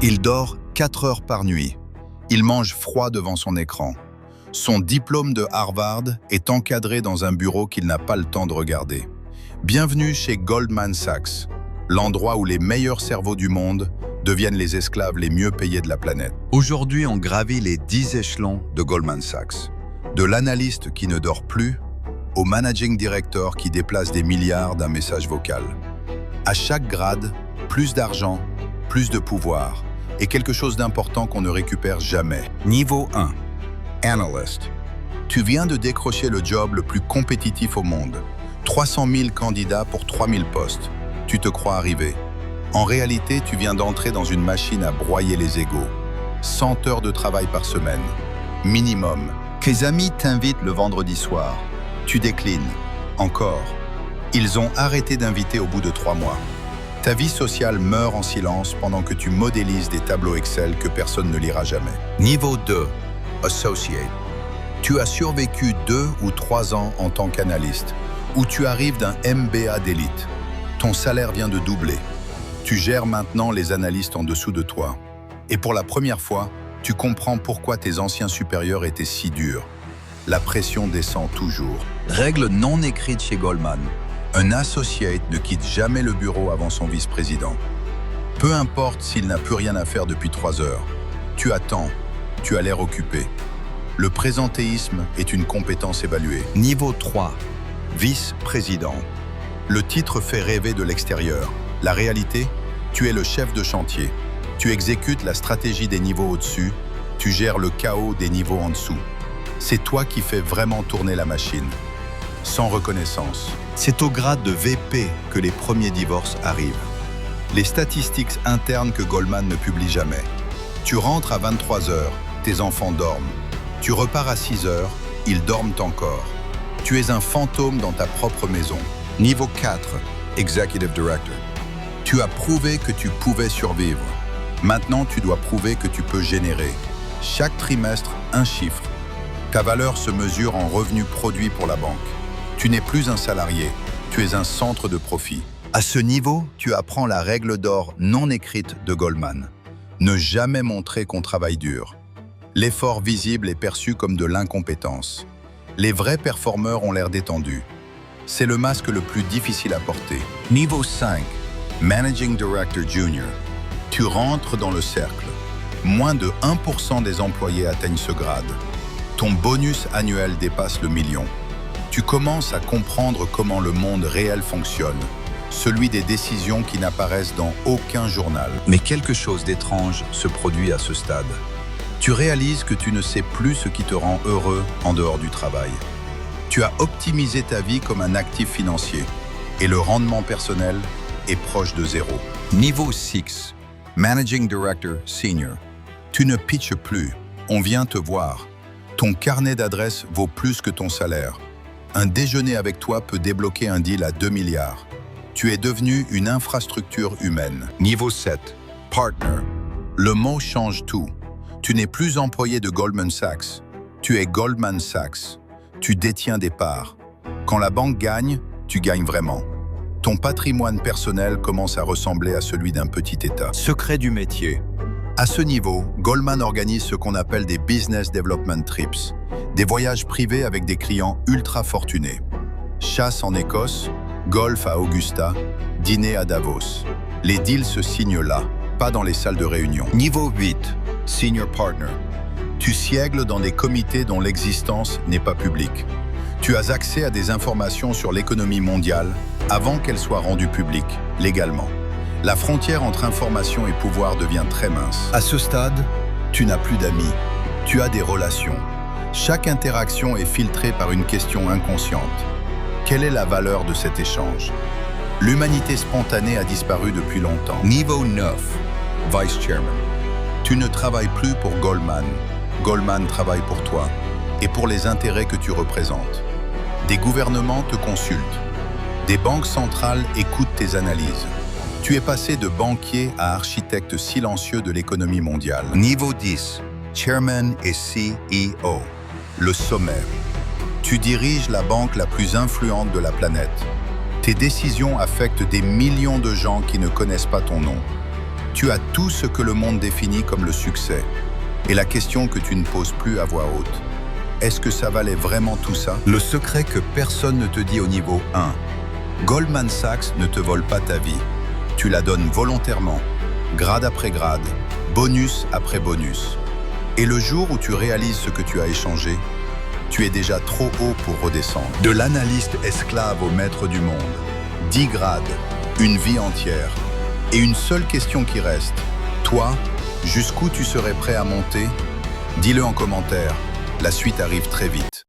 Il dort 4 heures par nuit. Il mange froid devant son écran. Son diplôme de Harvard est encadré dans un bureau qu'il n'a pas le temps de regarder. Bienvenue chez Goldman Sachs, l'endroit où les meilleurs cerveaux du monde deviennent les esclaves les mieux payés de la planète. Aujourd'hui, on gravit les 10 échelons de Goldman Sachs. De l'analyste qui ne dort plus au managing director qui déplace des milliards d'un message vocal. À chaque grade, plus d'argent, plus de pouvoir et quelque chose d'important qu'on ne récupère jamais. Niveau 1. Analyst. Tu viens de décrocher le job le plus compétitif au monde. 300 000 candidats pour 3 000 postes. Tu te crois arrivé. En réalité, tu viens d'entrer dans une machine à broyer les égos. 100 heures de travail par semaine. Minimum. Tes amis t'invitent le vendredi soir. Tu déclines. Encore. Ils ont arrêté d'inviter au bout de 3 mois. Ta vie sociale meurt en silence pendant que tu modélises des tableaux Excel que personne ne lira jamais. Niveau 2. Associate. Tu as survécu 2 ou 3 ans en tant qu'analyste, où tu arrives d'un MBA d'élite. Ton salaire vient de doubler. Tu gères maintenant les analystes en dessous de toi. Et pour la première fois, tu comprends pourquoi tes anciens supérieurs étaient si durs. La pression descend toujours. Règle non écrite chez Goldman. Un associate ne quitte jamais le bureau avant son vice-président. Peu importe s'il n'a plus rien à faire depuis 3 heures. Tu attends, tu as l'air occupé. Le présentéisme est une compétence évaluée. Niveau 3. Vice-président. Le titre fait rêver de l'extérieur. La réalité, tu es le chef de chantier. Tu exécutes la stratégie des niveaux au-dessus, tu gères le chaos des niveaux en dessous. C'est toi qui fais vraiment tourner la machine. Sans reconnaissance. C'est au grade de VP que les premiers divorces arrivent. Les statistiques internes que Goldman ne publie jamais. Tu rentres à 23 heures, tes enfants dorment. Tu repars à 6 heures, ils dorment encore. Tu es un fantôme dans ta propre maison. Niveau 4, Executive Director. Tu as prouvé que tu pouvais survivre. Maintenant, tu dois prouver que tu peux générer. Chaque trimestre, un chiffre. Ta valeur se mesure en revenus produits pour la banque. Tu n'es plus un salarié, tu es un centre de profit. À ce niveau, tu apprends la règle d'or non écrite de Goldman. Ne jamais montrer qu'on travaille dur. L'effort visible est perçu comme de l'incompétence. Les vrais performeurs ont l'air détendus. C'est le masque le plus difficile à porter. Niveau 5, Managing Director Junior. Tu rentres dans le cercle. Moins de 1% des employés atteignent ce grade. Ton bonus annuel dépasse le million. Tu commences à comprendre comment le monde réel fonctionne, celui des décisions qui n'apparaissent dans aucun journal. Mais quelque chose d'étrange se produit à ce stade. Tu réalises que tu ne sais plus ce qui te rend heureux en dehors du travail. Tu as optimisé ta vie comme un actif financier et le rendement personnel est proche de zéro. Niveau 6, Managing Director Senior. Tu ne pitches plus, on vient te voir. Ton carnet d'adresses vaut plus que ton salaire. Un déjeuner avec toi peut débloquer un deal à 2 milliards. Tu es devenu une infrastructure humaine. Niveau 7. Partner. Le mot change tout. Tu n'es plus employé de Goldman Sachs. Tu es Goldman Sachs. Tu détiens des parts. Quand la banque gagne, tu gagnes vraiment. Ton patrimoine personnel commence à ressembler à celui d'un petit État. Secret du métier. À ce niveau, Goldman organise ce qu'on appelle des Business Development Trips, des voyages privés avec des clients ultra fortunés. Chasse en Écosse, golf à Augusta, dîner à Davos. Les deals se signent là, pas dans les salles de réunion. Niveau 8, Senior Partner. Tu siègles dans des comités dont l'existence n'est pas publique. Tu as accès à des informations sur l'économie mondiale avant qu'elles soient rendues publiques, légalement. La frontière entre information et pouvoir devient très mince. À ce stade, tu n'as plus d'amis, tu as des relations. Chaque interaction est filtrée par une question inconsciente. Quelle est la valeur de cet échange? L'humanité spontanée a disparu depuis longtemps. Niveau 9, Vice Chairman. Tu ne travailles plus pour Goldman. Goldman travaille pour toi et pour les intérêts que tu représentes. Des gouvernements te consultent. Des banques centrales écoutent tes analyses. Tu es passé de banquier à architecte silencieux de l'économie mondiale. Niveau 10, Chairman et CEO, le sommet. Tu diriges la banque la plus influente de la planète. Tes décisions affectent des millions de gens qui ne connaissent pas ton nom. Tu as tout ce que le monde définit comme le succès. Et la question que tu ne poses plus à voix haute, est-ce que ça valait vraiment tout ça? Le secret que personne ne te dit au niveau 1. Goldman Sachs ne te vole pas ta vie. Tu la donnes volontairement, grade après grade, bonus après bonus. Et le jour où tu réalises ce que tu as échangé, tu es déjà trop haut pour redescendre. De l'analyste esclave au maître du monde. 10 grades, une vie entière. Et une seule question qui reste. Toi, jusqu'où tu serais prêt à monter? Dis-le en commentaire. La suite arrive très vite.